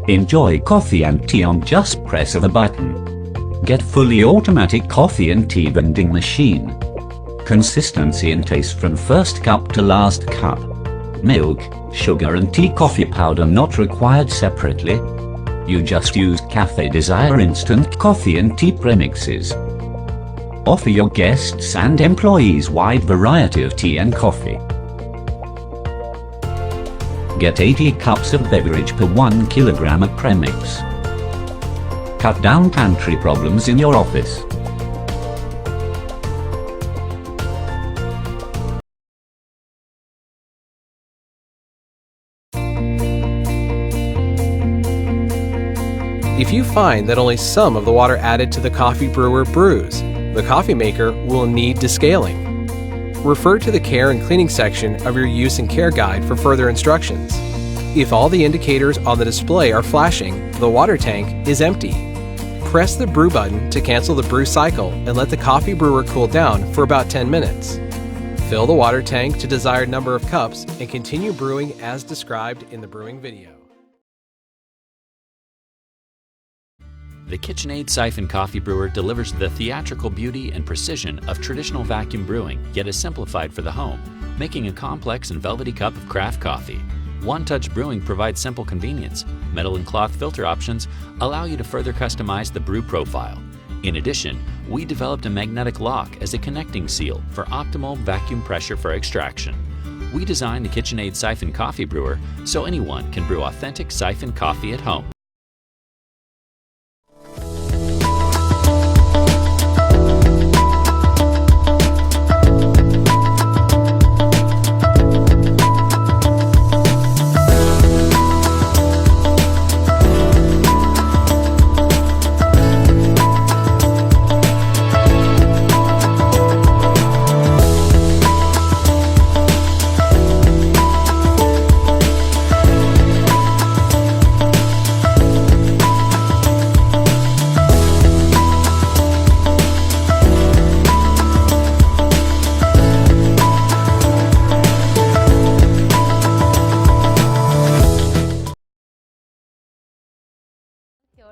Enjoy coffee and tea on just press of a button. Get fully automatic coffee and tea blending machine. Consistency and taste from first cup to last cup. Milk, sugar and tea coffee powder not required separately. You just use Cafe Desire instant coffee and tea premixes. Offer your guests and employees wide variety of tea and coffee. Get 80 cups of beverage per 1 kilogram of premix. Cut down pantry problems in your office. If you find that only some of the water added to the coffee brewer brews, the coffee maker will need descaling. Refer to the care and cleaning section of your use and care guide for further instructions. If all the indicators on the display are flashing, the water tank is empty. Press the brew button to cancel the brew cycle and let the coffee brewer cool down for about 10 minutes. Fill the water tank to desired number of cups and continue brewing as described in the brewing video. The KitchenAid Siphon Coffee Brewer delivers the theatrical beauty and precision of traditional vacuum brewing, yet is simplified for the home, making a complex and velvety cup of craft coffee. One-touch brewing provides simple convenience. Metal and cloth filter options allow you to further customize the brew profile. In addition, we developed a magnetic lock as a connecting seal for optimal vacuum pressure for extraction. We designed the KitchenAid Siphon Coffee Brewer so anyone can brew authentic siphon coffee at home.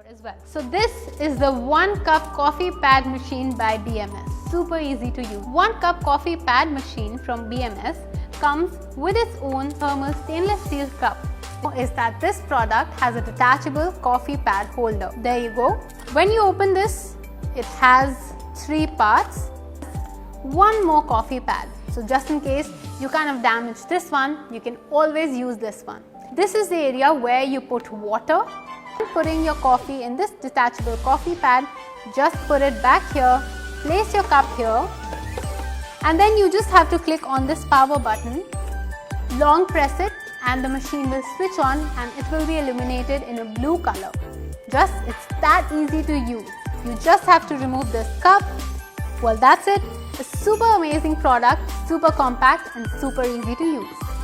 As well. So this is the 1 cup coffee pad machine by BMS. Super easy to use. 1 cup coffee pad machine from BMS comes with its own thermal stainless steel cup. Is that this product has a detachable coffee pad holder. There you go. When you open this, it has 3 parts. 1 more coffee pad. So just in case you kind of damage this one, you can always use this one. This is the area where you put water. Putting your coffee in this detachable coffee pad, just put it back here, place your cup here, and then you just have to click on this power button, long press it, and the machine will switch on and it will be illuminated in a blue color. It's that easy to use. You just have to remove this cup. Well, that's it. A super amazing product, super compact and super easy to use.